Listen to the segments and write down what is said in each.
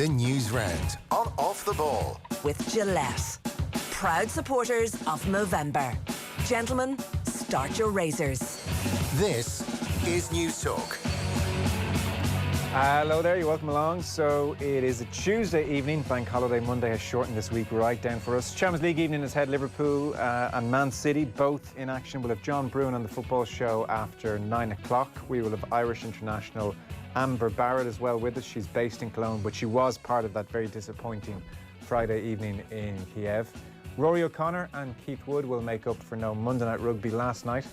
The Newsround on Off the Ball. With Gillette. Proud supporters of Movember. Gentlemen, start your razors. This is News Talk. Hello there, you're welcome along. So it is a Tuesday evening. Bank holiday Monday has shortened this week right down for us. Champions League evening is ahead. Liverpool and Man City both in action. We'll have John Brewin on the football show after 9 o'clock. We will have Irish international Amber Barrett as well with us. She's based in Cologne, but she was part of that very disappointing Friday evening in Kiev. Rory O'Connor and Keith Wood will make up for no Monday Night Rugby last night.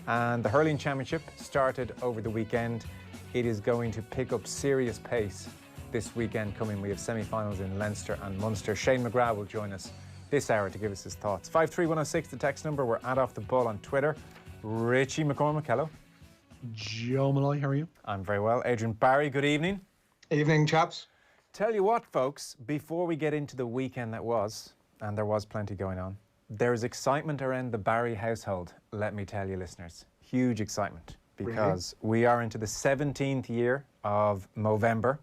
And the hurling championship started over the weekend. It is going to pick up serious pace this weekend coming. We have semi-finals in Leinster and Munster. Shane McGrath will join us this hour to give us his thoughts. 53106, the text number. We're at Off the Ball on Twitter. Richie McCormack, hello. Joe Molloy, how are you? I'm very well. Adrian Barry, good evening. Evening, chaps. Tell you what, folks, before we get into the weekend that was, and there was plenty going on, there's excitement around the Barry household, let me tell you, listeners. Huge excitement. Because we are into the 17th year of Movember.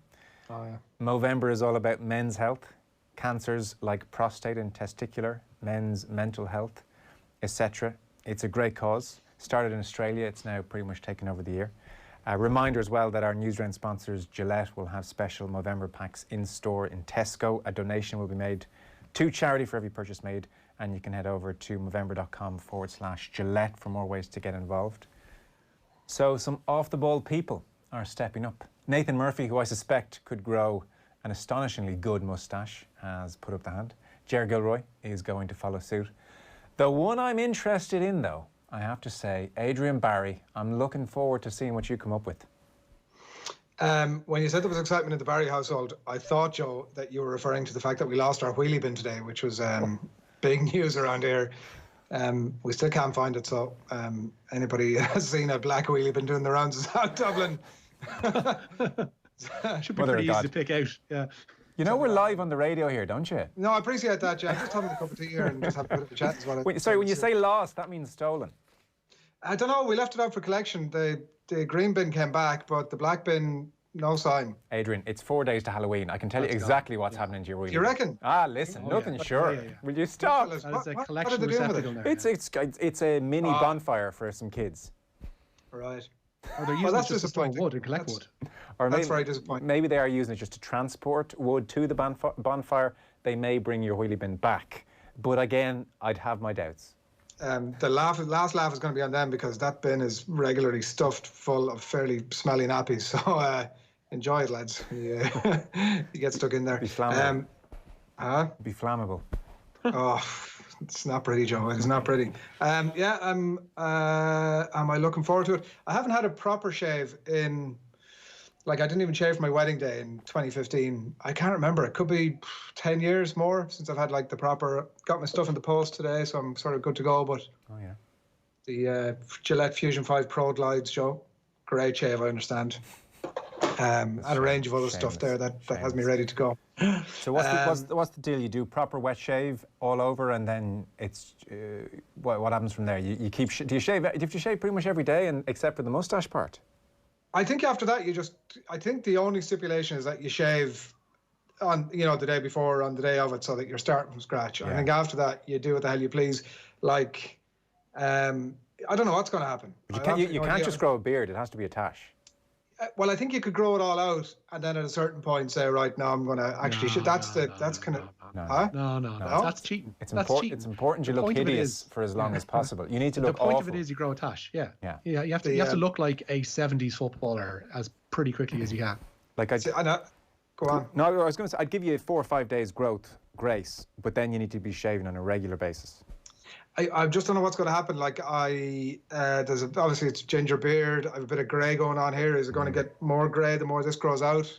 Oh, yeah. Movember is all about men's health, cancers like prostate and testicular, men's mental health, etc. It's a great cause. Started in Australia, it's now pretty much taken over the year. A reminder as well that our Newsround sponsors, Gillette, will have special Movember packs in store in Tesco. A donation will be made to charity for every purchase made, and you can head over to movember.com/Gillette for more ways to get involved. So some off-the-ball people are stepping up. Nathan Murphy, who I suspect could grow an astonishingly good moustache, has put up the hand. Ger Gilroy is going to follow suit. The one I'm interested in, though, I have to say, Adrian Barry, I'm looking forward to seeing what you come up with. When you said there was excitement in the Barry household, I thought, Joe, that you were referring to the fact that we lost our wheelie bin today, which was big news around here. We still can't find it, so anybody has seen a black wheelie bin doing the rounds of South Dublin. Should be pretty easy to pick out. Yeah. You know we're live on the radio here, don't you? No, I appreciate that, Jack. Just having a cup of tea here and just having a bit of a chat as well. When you say lost, that means stolen. I don't know. We left it out for collection. The green bin came back, but the black bin, no sign. Adrian, it's 4 days to Halloween. I can tell you exactly what's happening to your wheelie. You reckon? Listen, nothing sure. Yeah. Will you stop? That is a What collection are they doing with receptacle it? now. It's a mini bonfire for some kids. Right. Or they're using that's it just to store disappointing. wood and collect wood. Or That's very disappointing. Maybe they are using it just to transport wood to the bonfire. They may bring your wheelie bin back. But again, I'd have my doubts. The last laugh is going to be on them because that bin is regularly stuffed full of fairly smelly nappies. So enjoy it, lads. You get stuck in there. Be flammable. Be flammable. Oh, it's not pretty, Joe. It is not pretty. Am I looking forward to it? I haven't had a proper shave in, I didn't even shave for my wedding day in 2015. I can't remember. It could be 10 years more since I've had the proper, got my stuff in the post today, so I'm sort of good to go. But the Gillette Fusion 5 Pro glides, Joe, great shave, I understand. And a range of other stuff there that has me ready to go. So what's the deal? You do proper wet shave all over, and then it's what happens from there? You keep do you shave? Do you have to shave pretty much every day, and except for the moustache part? I think after that I think the only stipulation is that you shave on the day before or on the day of it, so that you're starting from scratch. Yeah. I think after that you do what the hell you please. I don't know what's going to happen. You can't just grow a beard. It has to be a tash. Well, I think you could grow it all out, and then at a certain point say, right, now I'm going to actually. That's kind of. No. That's cheating. It's important you look hideous for as long as possible. You need to look awful. The point of it is you grow a tash. Yeah. You have to look like a 70s footballer as pretty quickly as you can. Go on. No, I was going to say I'd give you 4 or 5 days growth grace, but then you need to be shaving on a regular basis. I just don't know what's going to happen. Obviously it's ginger beard. I have a bit of grey going on here. Is it going to get more grey the more this grows out?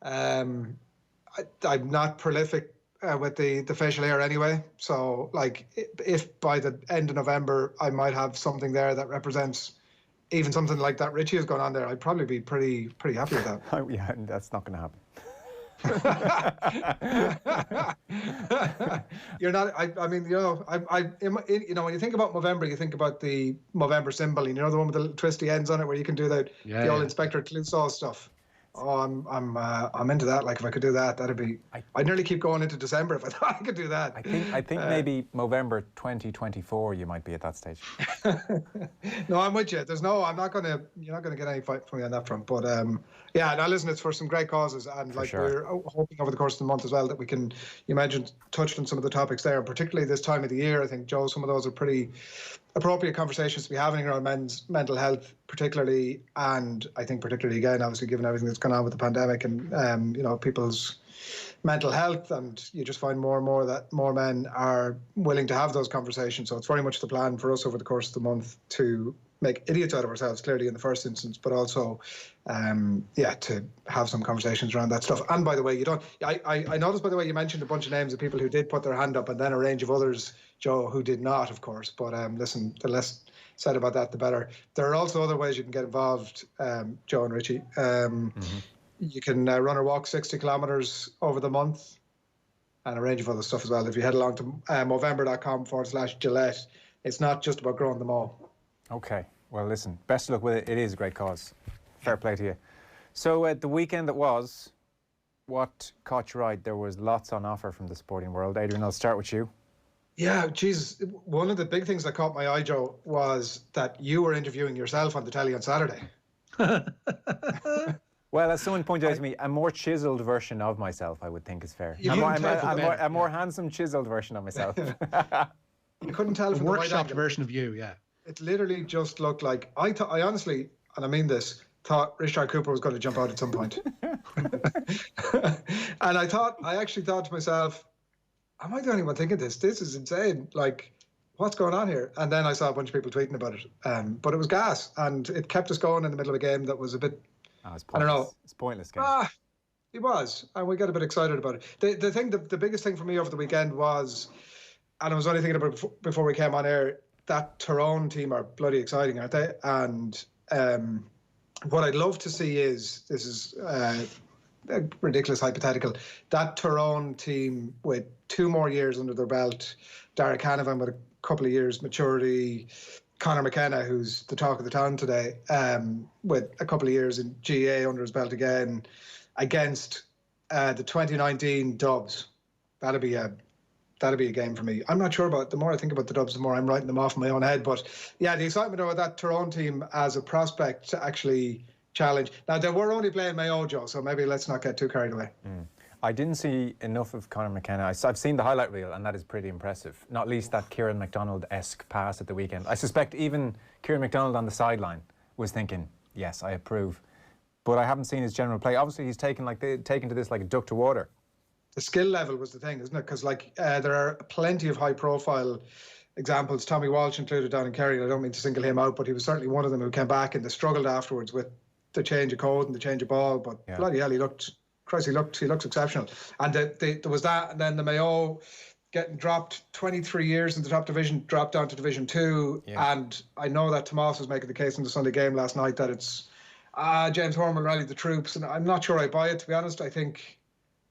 I'm not prolific with the facial hair anyway. So if by the end of November I might have something there that represents even something like that Richie has gone on there, I'd probably be pretty happy with that. Yeah, that's not going to happen. You're not. I mean, when you think about Movember, you think about the Movember symbol. The one with the little twisty ends on it, where you can do the old Inspector Clouseau stuff. Oh, I'm into that. Like if I could do that, that'd be. I'd nearly keep going into December if I thought I could do that. I think maybe November 2024 you might be at that stage. No, I'm with you. I'm not gonna. You're not gonna get any fight from me on that front. But yeah. Now listen, it's for some great causes, and like we're hoping over the course of the month as well that we can. You mentioned touched on some of the topics there, and particularly this time of the year. I think Joe, some of those are pretty appropriate conversations to be having around men's mental health, particularly, and I think particularly again, obviously, given everything that's gone on with the pandemic and people's mental health, and you just find more and more that more men are willing to have those conversations. So it's very much the plan for us over the course of the month to make idiots out of ourselves, clearly in the first instance, but also, to have some conversations around that stuff. And by the way, I noticed, by the way, you mentioned a bunch of names of people who did put their hand up, and then a range of others, Joe, who did not, of course. But listen, the less said about that, the better. There are also other ways you can get involved, Joe and Richie. You can run or walk 60 kilometres over the month, and a range of other stuff as well. If you head along to movember.com/Gillette, it's not just about growing them all. Okay. Well, listen, best of luck with it. It is a great cause. Fair play to you. So the weekend that was, what caught your eye? There was lots on offer from the sporting world. Adrian, I'll start with you. Yeah, Jesus. One of the big things that caught my eye, Joe, was that you were interviewing yourself on the telly on Saturday. Well, as someone pointed out to me, a more chiseled version of myself, I would think is fair. A more handsome, chiseled version of myself. You couldn't tell from the workshopped version of you, yeah. It literally just looked like I honestly, and I mean this, thought Richard Cooper was going to jump out at some point. And I actually thought to myself, am I the only one thinking this? This is insane. Like, what's going on here? And then I saw a bunch of people tweeting about it. But it was gas, and it kept us going in the middle of a game that was a bit. I don't know. It's a pointless game. It was, and we got a bit excited about it. The biggest thing for me over the weekend was, and I was only thinking about it before we came on air, that Tyrone team are bloody exciting, aren't they? And what I'd love to see is, this is a ridiculous hypothetical, that Tyrone team with 2 more years under their belt, Derek Hanavan with a couple of years maturity, Conor McKenna, who's the talk of the town today, with a couple of years in GA under his belt again, against the 2019 Dubs. That'd be a game for me. I'm not sure about, the more I think about the Dubs, the more I'm writing them off in my own head. But yeah, the excitement about that Tyrone team as a prospect to actually challenge. Now, they were only playing Mayo, Joe, so maybe let's not get too carried away. I didn't see enough of Conor McKenna. I've seen the highlight reel, and that is pretty impressive. Not least that Kieran MacDonald-esque pass at the weekend. I suspect even Kieran MacDonald on the sideline was thinking, yes, I approve. But I haven't seen his general play. Obviously, he's taken to this like a duck to water. The skill level was the thing, isn't it? Because there are plenty of high-profile examples, Tommy Walsh included down in Kerry. I don't mean to single him out, but he was certainly one of them who came back and they struggled afterwards with the change of code and the change of ball. But bloody hell, he looks exceptional. And there was that, and then the Mayo getting dropped 23 years in the top division, dropped down to Division 2. Yeah. And I know that Tomas was making the case in the Sunday game last night that it's James Horman rallied the troops, and I'm not sure I buy it, to be honest. I think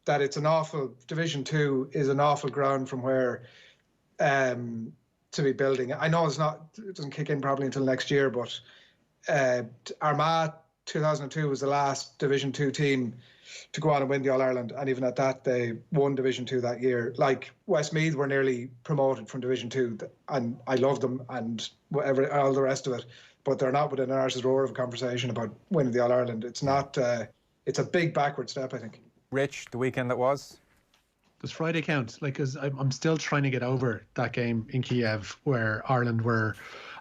that it's an awful, Division 2 is an awful ground from where to be building. I know it doesn't kick in probably until next year, but Armagh 2002 was the last Division 2 team to go on and win the All-Ireland, and even at that they won Division 2 that year. Like Westmeath were nearly promoted from Division 2, and I love them and whatever, all the rest of it, but they're not within an arse's roar of a conversation about winning the All-Ireland. It's not, it's a big backward step, I think. Rich, the weekend that was? Does Friday count? Like, because I'm still trying to get over that game in Kiev where Ireland were,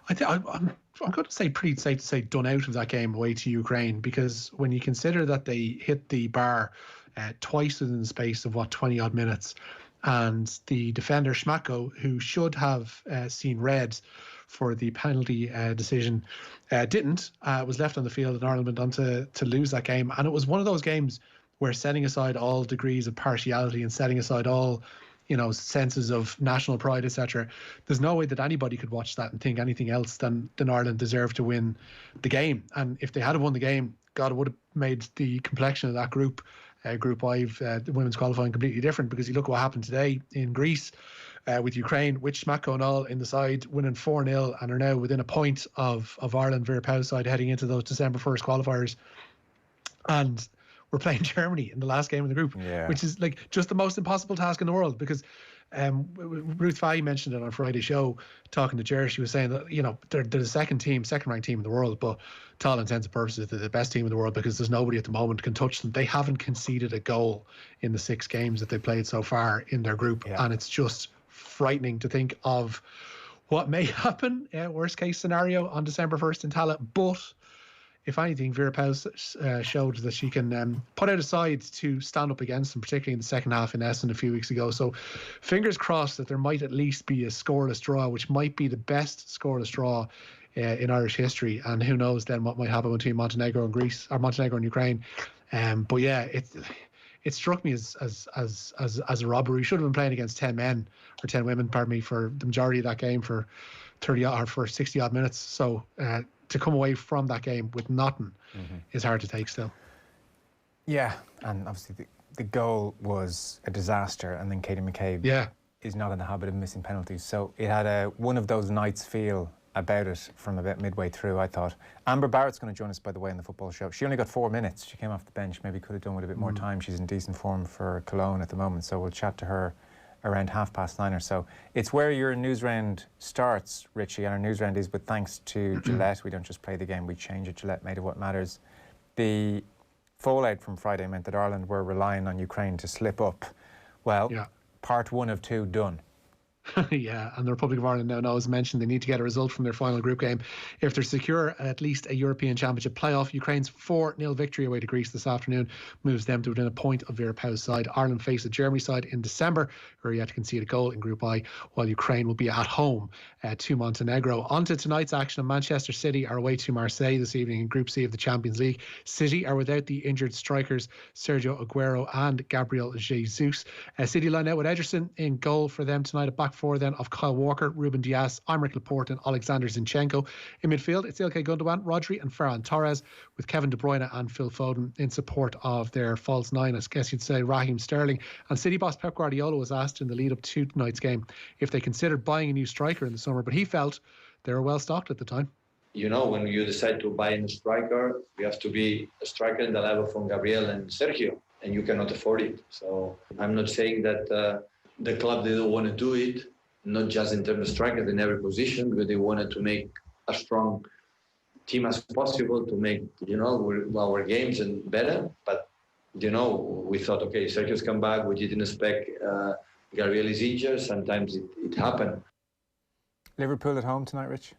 I'm going to say pretty safe to say, done out of that game away to Ukraine, because when you consider that they hit the bar twice within the space of 20 odd minutes, and the defender Schmacko, who should have seen red for the penalty decision, didn't, was left on the field, and Ireland went on to lose that game. And it was one of those games where, setting aside all degrees of partiality and setting aside all, senses of national pride, etc., there's no way that anybody could watch that and think anything else than Ireland deserved to win the game. And if they had won the game, God, it would have made the complexion of that group, Group 5, the women's qualifying, completely different. Because you look at what happened today in Greece with Ukraine, with Schmacko and all in the side, winning 4-0, and are now within a point of Ireland, Vera Pauw's side, heading into those December 1st qualifiers. And we're playing Germany in the last game of the group, which is like just the most impossible task in the world. Because Ruth Fahey mentioned it on Friday's show, talking to Jer. She was saying that, you know, they're the second ranked team in the world, but to all intents and purposes, they're the best team in the world because there's nobody at the moment can touch them. They haven't conceded a goal in the 6 games that they played so far in their group, and it's just frightening to think of what may happen, worst case scenario, on December 1st in Tallaght. But if anything, Vera Pauw showed that she can put out a side to stand up against them, particularly in the second half in Essen a few weeks ago. So fingers crossed that there might at least be a scoreless draw, which might be the best scoreless draw in Irish history. And who knows then what might happen between Montenegro and Greece, or Montenegro and Ukraine. But yeah, it struck me as a robbery. We should have been playing against 10 men or 10 women, pardon me, for the majority of that game for 30 or for 60 odd minutes. So to come away from that game with nothing is hard to take still. Yeah, and obviously the goal was a disaster, and then Katie McCabe is not in the habit of missing penalties. So it had one of those nights feel about it from about midway through, I thought. Amber Barrett's going to join us, by the way, in the football show. She only got 4 minutes. She came off the bench, maybe could have done with a bit more time. She's in decent form for Cologne at the moment, so we'll chat to her around 9:30 or so. It's where your news round starts, Richie, and our news round is with thanks to Gillette. We don't just play the game, we change it. Gillette, made of what matters. The fallout from Friday meant that Ireland were relying on Ukraine to slip up. Well, part 1 of 2 done. Yeah, and the Republic of Ireland now knows, mentioned, they need to get a result from their final group game if they're secure at least a European Championship playoff. Ukraine's 4-0 victory away to Greece this afternoon moves them to within a point of Vera Pauw's side. Ireland face the Germany side in December, who are yet to concede a goal in Group I, while Ukraine will be at home to Montenegro. On to tonight's action. Manchester City are away to Marseille this evening in Group C of the Champions League. City are without the injured strikers Sergio Aguero and Gabriel Jesus. City line out with Adrian in goal for them tonight. A back 4 then of Kyle Walker, Ruben Dias, Aymeric Laporte and Alexander Zinchenko. In midfield, it's Ilkay Gundogan, Rodri and Ferran Torres, with Kevin De Bruyne and Phil Foden in support of their false 9, I guess you'd say Raheem Sterling. And City boss Pep Guardiola was asked in the lead up to tonight's game if they considered buying a new striker in the summer, but he felt they were well stocked at the time. You know, when you decide to buy a striker, you have to be a striker in the level from Gabriel and Sergio, and you cannot afford it. So I'm not saying that the club didn't want to do it, not just in terms of strikers in every position, because they wanted to make a strong team as possible to make, you know, our games and better. But, you know, we thought, okay, Sergio's come back. We didn't expect Gabriel is injured. Sometimes it happened. Liverpool at home tonight, Rich?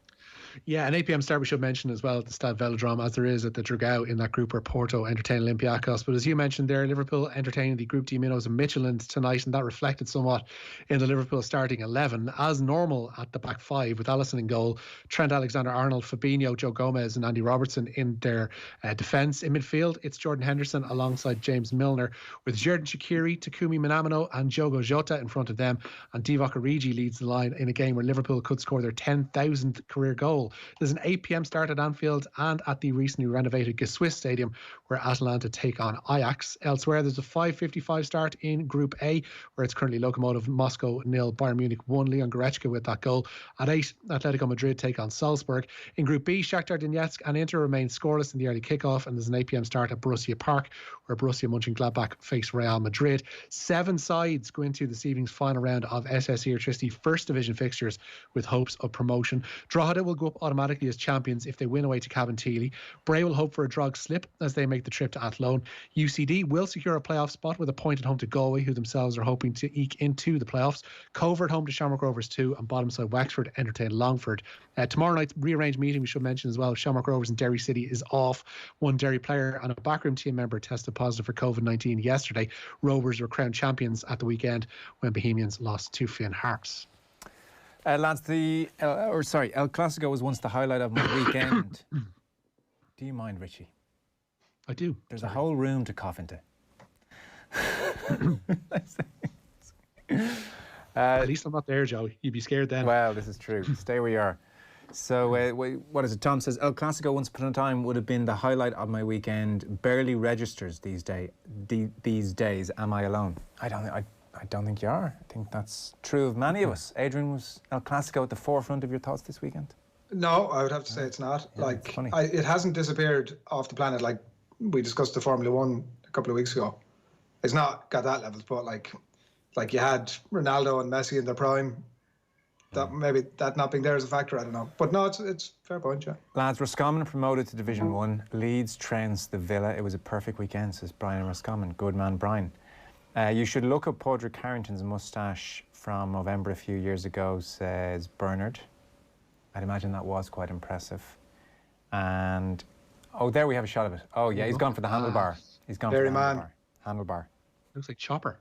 Yeah, an 8 p.m. start we should mention as well at the Stade Velodrome, as there is at the Dragao in that group where Porto entertain Olympiacos. But as you mentioned there, Liverpool entertaining the Group D minnows of Midtjylland tonight, and that reflected somewhat in the Liverpool starting 11. As normal at the back 5 with Alisson in goal, Trent Alexander-Arnold, Fabinho, Joe Gomez and Andy Robertson in their defence. In midfield, it's Jordan Henderson alongside James Milner, with Xherdan Shaqiri, Takumi Minamino and Diogo Jota in front of them. And Divock Origi leads the line in a game where Liverpool could score their 10,000th career goal. There's an 8 p.m. start at Anfield and at the recently renovated Swiss Stadium, where Atalanta take on Ajax. Elsewhere, there's a 5:55 start in Group A, where it's currently Lokomotiv Moscow 0, Bayern Munich 1, Leon Goretzka with that goal. At 8, Atletico Madrid take on Salzburg. In Group B, Shakhtar Donetsk and Inter remain scoreless in the early kickoff, and there's an 8 p.m. start at Borussia Park, where Borussia Mönchengladbach face Real Madrid. 7 sides go into this evening's final round of SSE Electricity First Division fixtures with hopes of promotion. Drogheda will go up automatically as champions if they win away to Cabinteely. Bray will hope for a drug slip as they make the trip to Athlone. UCD will secure a playoff spot with a point at home to Galway, who themselves are hoping to eke into the playoffs. Covert home to Shamrock Rovers 2, and bottom side Wexford entertain Longford. Tomorrow night's rearranged meeting we should mention as well, Shamrock Rovers and Derry City is off. One Derry player and a backroom team member tested positive for COVID-19 yesterday. Rovers were crowned champions at the weekend when Bohemians lost to Finn Harps. Lads, El Clasico was once the highlight of my weekend. Do you mind, Richie? I do. There's a whole room to cough into. At least I'm not there, Joe. You'd be scared then. Well, this is true. Stay where you are. So, what is it? Tom says, El Clasico once upon a time would have been the highlight of my weekend. Barely registers these days. Am I alone? I don't think you are. I think that's true of many of us. Adrian, was El Clasico at the forefront of your thoughts this weekend? No, I would have to say it's not. Yeah, like, it's funny. it hasn't disappeared off the planet. Like we discussed the Formula One a couple of weeks ago. It's not got that level, but like you had Ronaldo and Messi in their prime. That maybe that not being there is a factor. I don't know, but no, it's fair point. Yeah. Lads, Roscommon promoted to Division 1. Leeds trounced the Villa. It was a perfect weekend, says Brian Roscommon. Good man, Brian. You should look up Padraig Carrington's moustache from November a few years ago, says Bernard. I'd imagine that was quite impressive. And, oh, there we have a shot of it. Oh, yeah, he's gone for the handlebar. He's gone for the handlebar. Looks like Chopper.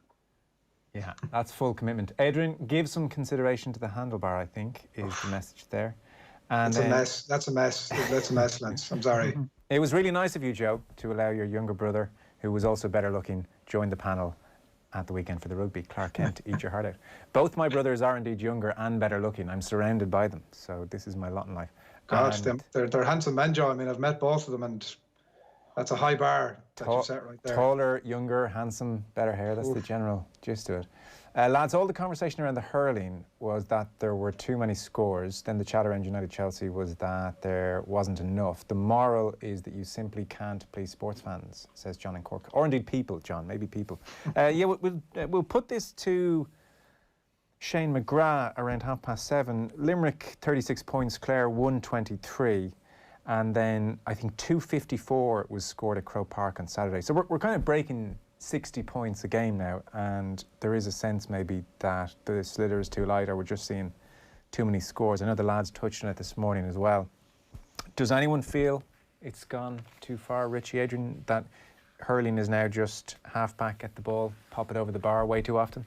Yeah, that's full commitment. Adrian, give some consideration to the handlebar, I think, is the message there. And it's a mess. That's a mess. That's a mess, Lance. I'm sorry. It was really nice of you, Joe, to allow your younger brother, who was also better looking, join the panel at the weekend for the rugby. Clark Kent, eat your heart out. Both my brothers are indeed younger and better looking. I'm surrounded by them, so this is my lot in life. Gosh, they're handsome men, Joe. I mean, I've met both of them, and that's a high bar that you've set right there. Taller, younger, handsome, better hair. That's the general gist to it. Lads, all the conversation around the hurling was that there were too many scores. Then the chat around United-Chelsea was that there wasn't enough. The moral is that you simply can't please sports fans, says John in Cork. Or indeed people, John, maybe people. Yeah, we'll put this to Shane McGrath around 7:30. Limerick, 36 points. Clare, 123. And then I think 254 was scored at Croke Park on Saturday. So we're kind of breaking 60 points a game now, and there is a sense maybe that the slither is too light, or we're just seeing too many scores. I know the lads touched on it this morning as well. Does anyone feel it's gone too far, Richie, Adrian, that hurling is now just half back at the ball, pop it over the bar way too often?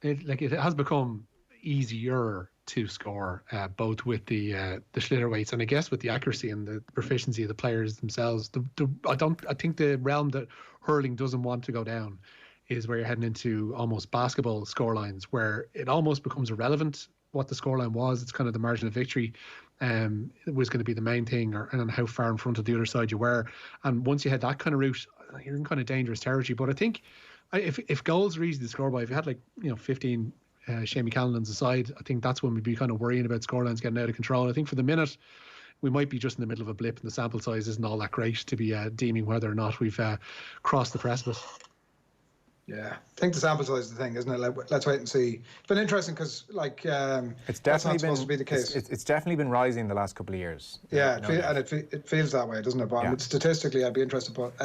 It has become easier to score, both with the sliotar weights and I guess with the accuracy and the proficiency of the players themselves. I think the realm that hurling doesn't want to go down is where you're heading into almost basketball scorelines, where it almost becomes irrelevant what the scoreline was. It's kind of the margin of victory it was going to be the main thing, and how far in front of the other side you were. And once you had that kind of route, you're in kind of dangerous territory. But I think if goals are easy to score by, if you had 15 Shamie Callanan's aside, I think that's when we'd be kind of worrying about scorelines getting out of control. I think for the minute, we might be just in the middle of a blip, and the sample size isn't all that great to be deeming whether or not we've crossed the precipice. Yeah, I think the sample size is the thing, isn't it? Let's wait and see. It's been interesting because, it's definitely that's not supposed to be the case. It's definitely been rising the last couple of years. Yeah, and it feels that way, doesn't it? But yeah. Statistically, I'd be interested. But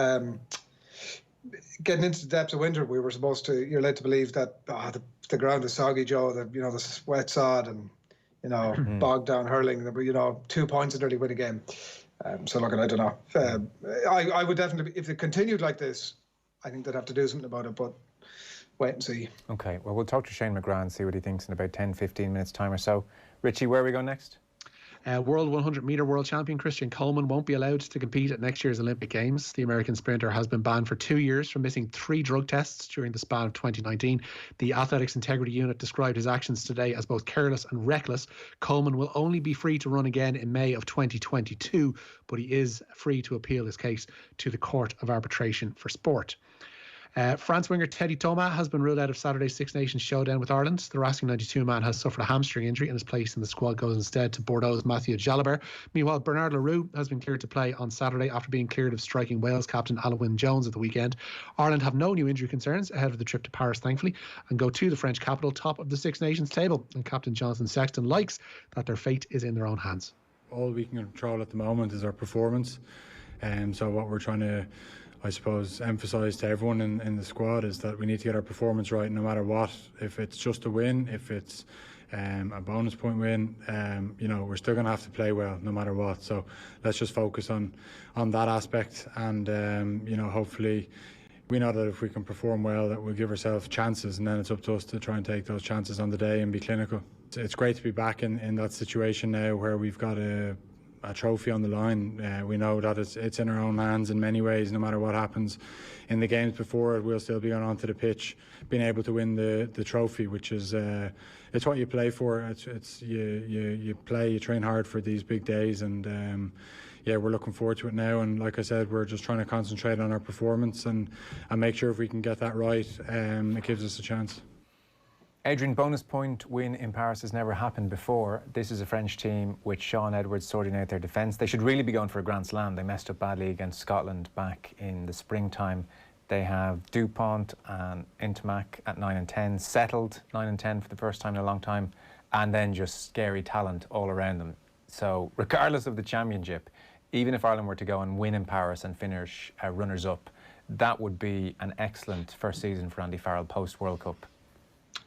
getting into the depths of winter, we were supposed to. You're led to believe that the ground is soggy, Joe. The wet sod and bogged down hurling. 2 points and nearly win a game. So look, I don't know. I would definitely, if it continued like this, I think they'd have to do something about it, but wait and see. Okay, well, we'll talk to Shane McGrath and see what he thinks in about 10-15 minutes time or so. Richie, where are we going next? World 100-metre world champion Christian Coleman won't be allowed to compete at next year's Olympic Games. The American sprinter has been banned for 2 years for missing 3 drug tests during the span of 2019. The Athletics Integrity Unit described his actions today as both careless and reckless. Coleman will only be free to run again in May of 2022, but he is free to appeal his case to the Court of Arbitration for Sport. France winger Teddy Thomas has been ruled out of Saturday's Six Nations showdown with Ireland. The Racing 92 man has suffered a hamstring injury, and his place in the squad goes instead to Bordeaux's Mathieu Jalabert. Meanwhile, Bernard Leroux has been cleared to play on Saturday after being cleared of striking Wales captain Alan Wynne-Jones at the weekend. Ireland have no new injury concerns ahead of the trip to Paris, thankfully, and go to the French capital top of the Six Nations table. And Captain Jonathan Sexton likes that their fate is in their own hands. All we can control at the moment is our performance. So what we're trying to, I suppose, emphasise to everyone in the squad is that we need to get our performance right no matter what. If it's just a win, if it's a bonus point win, we're still going to have to play well no matter what. So let's just focus on that aspect, and hopefully we know that if we can perform well, that we'll give ourselves chances, and then it's up to us to try and take those chances on the day and be clinical. It's great to be back in that situation now where we've got a trophy on the line. We know that it's in our own hands in many ways. No matter what happens in the games before it, we'll still be going onto the pitch, being able to win the trophy, which is it's what you play for. It's you play, you train hard for these big days, and we're looking forward to it now. And like I said, we're just trying to concentrate on our performance and make sure if we can get that right, it gives us a chance. Adrian, bonus point win in Paris has never happened before. This is a French team with Sean Edwards sorting out their defence. They should really be going for a Grand Slam. They messed up badly against Scotland back in the springtime. They have DuPont and Intermac at 9 and 10, settled 9 and 10 for the first time in a long time, and then just scary talent all around them. So regardless of the championship, even if Ireland were to go and win in Paris and finish runners-up, that would be an excellent first season for Andy Farrell post-World Cup.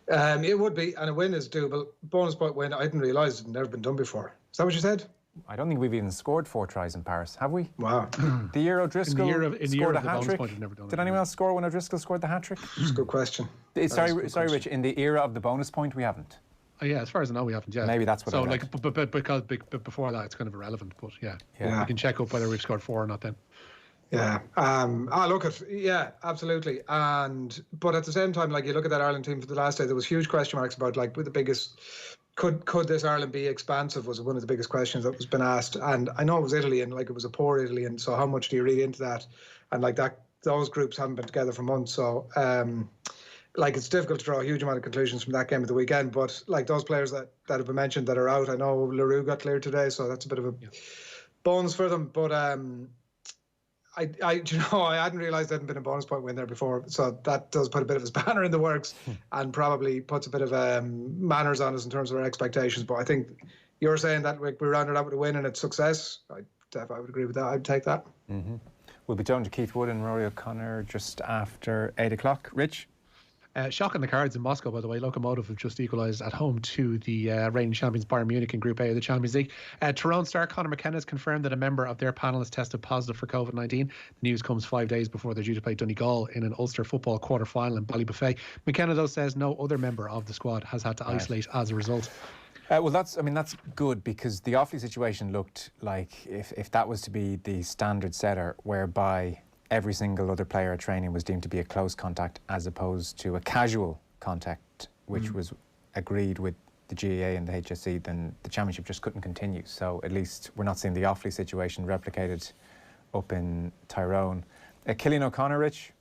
It would be, and a win is doable. Bonus point win, I didn't realise it had never been done before. Is that what you said? I don't think we've even scored 4 tries in Paris, have we? Wow. The year O'Driscoll scored a hat-trick. Did anyone else score when O'Driscoll scored the hat-trick? That's a good question. Sorry, Rich, in the era of the bonus point, we haven't. Oh, yeah, as far as I know, we haven't. Yeah, maybe that's what. So, but because before that, it's kind of irrelevant. But yeah, we can check up whether we've scored 4 or not. Then. Yeah. Yeah, absolutely. But at the same time, like you look at that Ireland team for the last day, there was huge question marks about like with the biggest. Could this Ireland be expansive? Was one of the biggest questions that was been asked. And I know it was Italy, and like it was a poor Italy, and so how much do you read into that? And like that, those groups haven't been together for months, so. Like it's difficult to draw a huge amount of conclusions from that game of the weekend, but like those players that have been mentioned that are out, I know Leroux got cleared today, so that's a bit of a bonus for them. But I hadn't realised there hadn't been a bonus point win there before, so that does put a bit of a spanner in the works and probably puts a bit of manners on us in terms of our expectations. But I think you're saying that we rounded out with a win and it's success. I would agree with that. I'd take that. Mm-hmm. We'll be talking to Keith Wood and Rory O'Connor just after 8 o'clock. Rich? Shock on the cards in Moscow, by the way. Lokomotiv have just equalised at home to the reigning champions Bayern Munich in Group A of the Champions League. Tyrone star Conor McKenna has confirmed that a member of their panel has tested positive for COVID-19. The news comes 5 days before they're due to play Donegal in an Ulster football quarter-final in Ballybuffet. McKenna, though, says no other member of the squad has had to isolate as a result. Well, that's good, because the Offaly situation looked like if that was to be the standard setter, whereby every single other player at training was deemed to be a close contact as opposed to a casual contact, which was agreed with the GAA and the HSE, then the championship just couldn't continue. So at least we're not seeing the Offaly situation replicated up in Tyrone. Cillian O'Connor, Rich?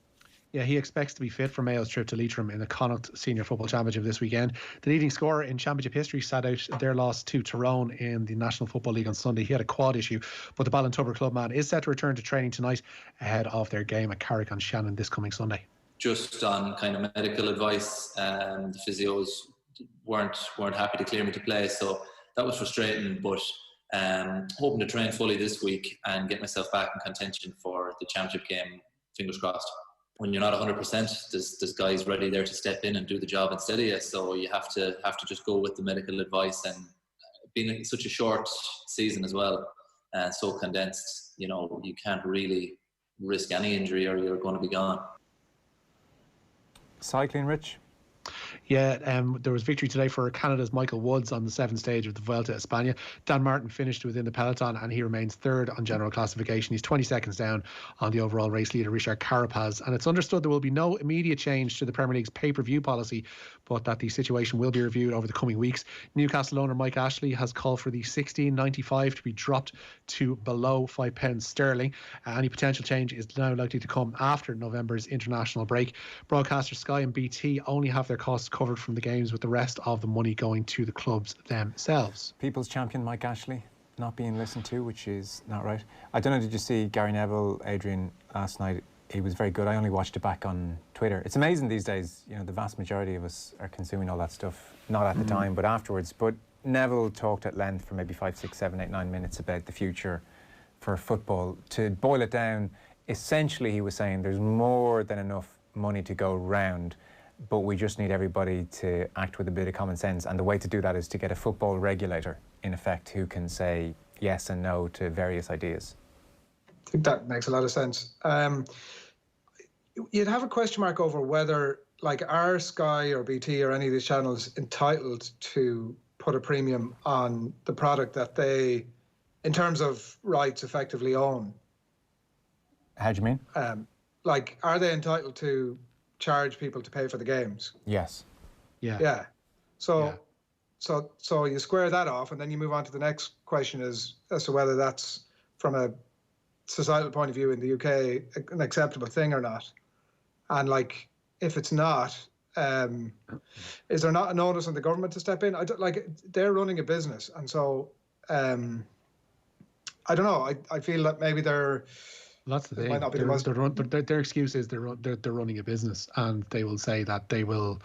Yeah, he expects to be fit for Mayo's trip to Leitrim in the Connacht Senior Football Championship this weekend. The leading scorer in Championship history sat out their loss to Tyrone in the National Football League on Sunday. He had a quad issue, but the Ballintubber clubman is set to return to training tonight ahead of their game at Carrick-on-Shannon this coming Sunday. Just on kind of medical advice, the physios weren't happy to clear me to play, so that was frustrating, but hoping to train fully this week and get myself back in contention for the Championship game, fingers crossed. When you're not 100%, there's guys ready there to step in and do the job instead of you. So you have to just go with the medical advice. And being such a short season as well, so condensed, you can't really risk any injury or you're going to be gone. Cycling, Rich? Yeah, there was victory today for Canada's Michael Woods on the 7th stage of the Vuelta a España. Dan Martin finished within the peloton and he remains third on general classification. He's 20 seconds down on the overall race leader, Richard Carapaz. And it's understood there will be no immediate change to the Premier League's pay-per-view policy, but that the situation will be reviewed over the coming weeks. Newcastle owner Mike Ashley has called for the $16.95 to be dropped to below £5 sterling. Any potential change is now likely to come after November's international break. Broadcasters Sky and BT only have their costs covered from the games, with the rest of the money going to the clubs themselves. People's champion Mike Ashley not being listened to, which is not right. I don't know, did you see Gary Neville, Adrian, last night? He was very good. I only watched it back on Twitter. It's amazing these days, the vast majority of us are consuming all that stuff, not at the time, but afterwards. But Neville talked at length for maybe 5, 6, 7, 8, 9 minutes about the future for football. To boil it down, essentially he was saying there's more than enough money to go round, but we just need everybody to act with a bit of common sense. And the way to do that is to get a football regulator, in effect, who can say yes and no to various ideas. I think that makes a lot of sense. You'd have a question mark over whether, like, are Sky or BT or any of these channels entitled to put a premium on the product that they, in terms of rights, effectively own. How do you mean? Like, are they entitled to charge people to pay for the games? Yes. Yeah. So you square that off, and then you move on to the next question as to whether that's, from a societal point of view in the UK, an acceptable thing or not. And like, if it's not, is there not an onus on the government to step in? They're running a business, and so I don't know. I feel that maybe they're That's the It thing. might not be the most. Their excuse is they're running a business, and they will say that they will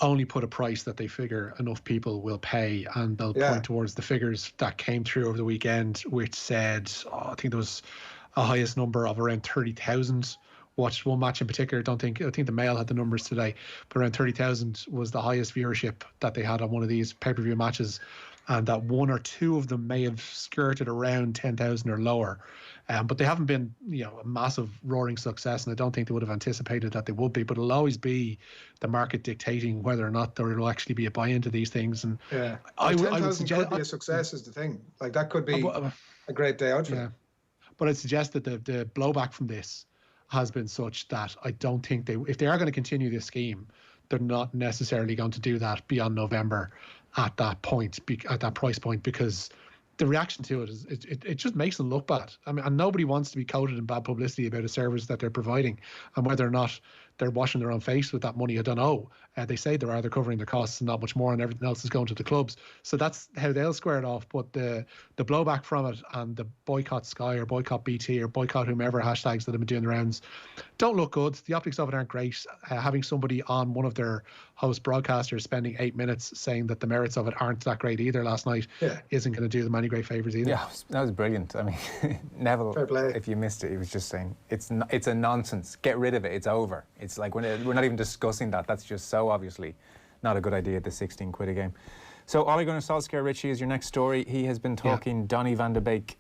only put a price that they figure enough people will pay, and they'll point towards the figures that came through over the weekend, which said, I think there was a highest number of around 30,000. Watched one match in particular. I think the Mail had the numbers today, but around 30,000 was the highest viewership that they had on one of these pay-per-view matches, and that one or two of them may have skirted around 10,000 or lower. But they haven't been, a massive roaring success, and I don't think they would have anticipated that they would be. But it'll always be the market dictating whether or not there will actually be a buy into these things. And I would suggest could be a success is the thing. Like that could be a great day out for them. But I'd suggest that the blowback from this has been such that I don't think if they are going to continue this scheme, they're not necessarily going to do that beyond November at that point, at that price point, because the reaction to it is it just makes them look bad. I mean, and nobody wants to be quoted in bad publicity about a service that they're providing, and whether or not they're washing their own face with that money, I don't know. They say they're covering their costs and not much more, and everything else is going to the clubs. So that's how they'll square it off. But the blowback from it and the boycott Sky or boycott BT or boycott whomever hashtags that have been doing the rounds don't look good. The optics of it aren't great. Having somebody on one of their host broadcasters spending 8 minutes saying that the merits of it aren't that great either last night isn't going to do them any great favours either. Yeah, that was brilliant. I mean, Neville, if you missed it, he was just saying, it's a nonsense. Get rid of it. It's over. It's like we're not even discussing that. That's just so obviously not a good idea at the 16 quid a game. So Ole Gunnar Solskjaer, Richie, is your next story. He has been talking Donny van de Beek.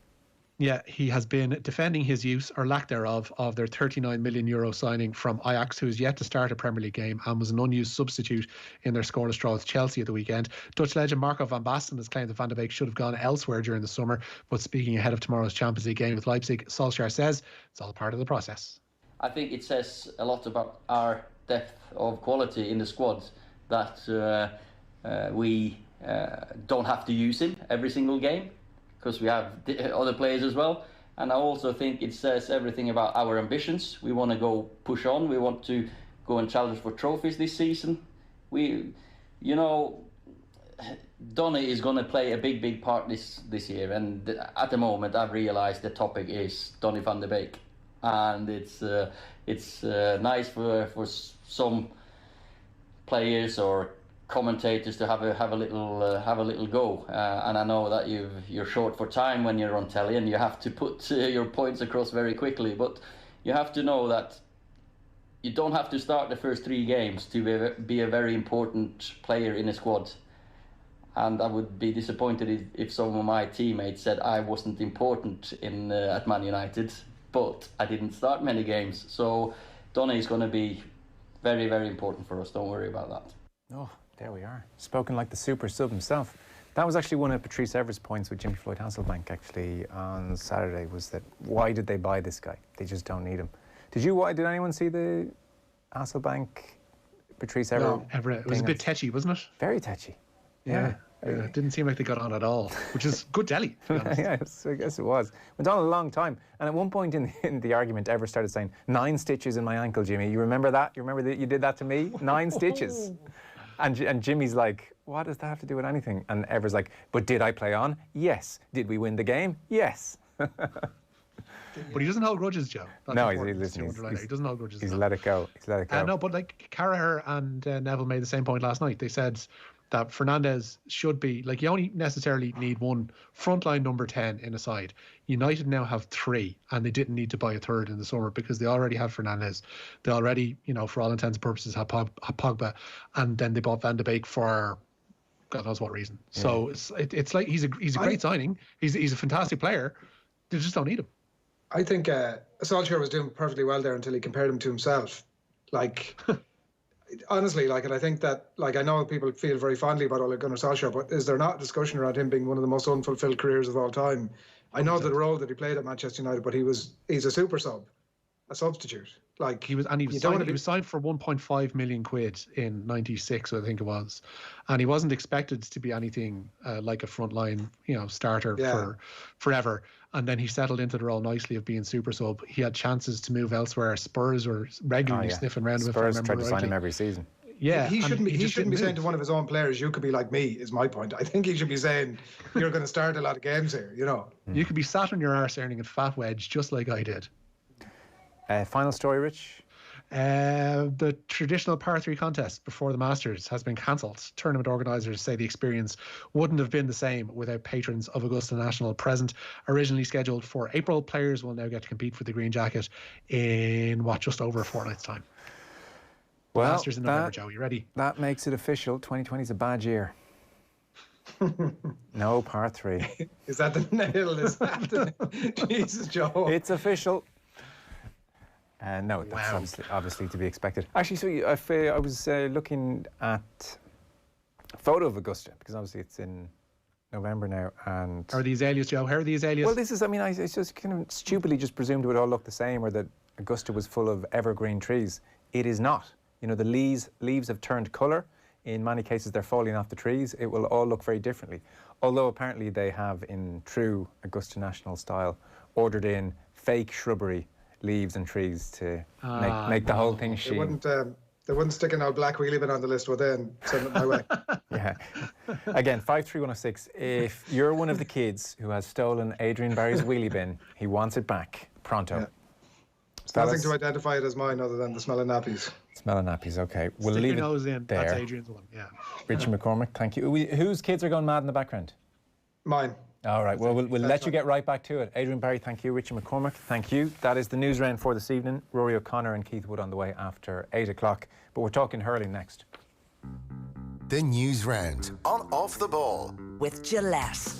Yeah, he has been defending his use, or lack thereof, of their €39 million signing from Ajax, who is yet to start a Premier League game and was an unused substitute in their scoreless draw with Chelsea at the weekend. Dutch legend Marco van Basten has claimed that Van de Beek should have gone elsewhere during the summer, but speaking ahead of tomorrow's Champions League game with Leipzig, Solskjaer says it's all part of the process. I think it says a lot about our depth of quality in the squad that we don't have to use him every single game, because we have other players as well. And I also think it says everything about our ambitions. We want to go push on. We want to go and challenge for trophies this season. Donny is going to play a big part this year. And at the moment, I've realised the topic is Donny van de Beek. And it's nice for some players or commentators to have a little go, and I know that you're short for time when you're on telly and you have to put your points across very quickly, but you have to know that you don't have to start the first 3 games to be a very important player in a squad. And I would be disappointed if some of my teammates said I wasn't important at Man United, but I didn't start many games. So Donny is going to be very, very important for us. Don't worry about that. Oh, there we are. Spoken like the super sub himself. That was actually one of Patrice Evra's points with Jimmy Floyd Hasselbank actually on Saturday, was that why did they buy this guy? They just don't need him. Did anyone see the Hasselbank Patrice Evra? No, Evra. It was a bit tetchy, wasn't it? Very tetchy. Yeah. It didn't seem like they got on at all, which is good telly, to be honest. Yes, I guess it was. Went on a long time. And at one point in the argument, Evra started saying, 9 stitches in my ankle, Jimmy. You remember that? You remember that you did that to me? 9 stitches. And Jimmy's like, what does that have to do with anything? And Evra's like, but did I play on? Yes. Did we win the game? Yes. But he doesn't hold grudges, Joe. That's no, he doesn't hold grudges. He's let it go. No, but like Carragher and Neville made the same point last night. They said that Fernandes should be, like, you only necessarily need one frontline number 10 in a side. United now have 3, and they didn't need to buy a third in the summer because they already have Fernandes. They already, for all intents and purposes, have Pogba, and then they bought Van de Beek for God knows what reason. Yeah. So it's like he's a great signing. He's a fantastic player. They just don't need him. I think Solskjaer was doing perfectly well there until he compared him to himself. Like... Honestly, and I think that, I know people feel very fondly about Ole Gunnar Solskjaer, but is there not a discussion around him being one of the most unfulfilled careers of all time? I know the role that he played at Manchester United, but he's a super sub, a substitute. He was signed for 1.5 million quid in '96, I think it was, and he wasn't expected to be anything like a frontline, starter for forever. And then he settled into the role nicely of being super sub. He had chances to move elsewhere. Spurs were regularly sniffing around him. Spurs tried to sign him every season. Yeah, he shouldn't be saying to one of his own players, "You could be like me." Is my point. I think he should be saying, "You're going to start a lot of games here." You could be sat on your arse earning a fat wedge just like I did. Final story, Rich? The traditional par 3 contest before the Masters has been cancelled. Tournament organisers say the experience wouldn't have been the same without patrons of Augusta National present. Originally scheduled for April, players will now get to compete for the green jacket in just over a fortnight's time. Well, Masters in November, Joe. You ready? That makes it official. 2020 is a bad year. No par 3. Is that the nail? Is that the... Jesus, Joe. It's official. No, that's obviously to be expected. Actually, so I was looking at a photo of Augusta, because obviously it's in November now. And How are the azaleas, Joe? How are the azaleas? well, this is, I just kind of stupidly just presumed it would all look the same, or that Augusta was full of evergreen trees. It is not. You know, the leaves have turned colour. In many cases, they're falling off the trees. It will all look very differently. Although apparently they have, in true Augusta National style, ordered in fake shrubbery, leaves and trees to make the whole thing sheen. They wouldn't stick an old black wheelie bin on the list, would they, and send it my way? Yeah. Again, 53106. If you're one of the kids who has stolen Adrian Barry's wheelie bin, he wants it back pronto. Yeah. There's nothing to identify it as mine other than the smell of nappies. Smell of nappies, okay. We'll Stick leave your it nose in. there. That's Adrian's one, yeah. Richie McCormack, thank you. Whose kids are going mad in the background? Mine. All right, well, we'll let you get right back to it. Adrian Barry, thank you. Richie McCormack, thank you. That is the news round for this evening. Rory O'Connor and Keith Wood on the way after 8 o'clock. But we're talking hurling next. The news round on Off the Ball. With Gillette.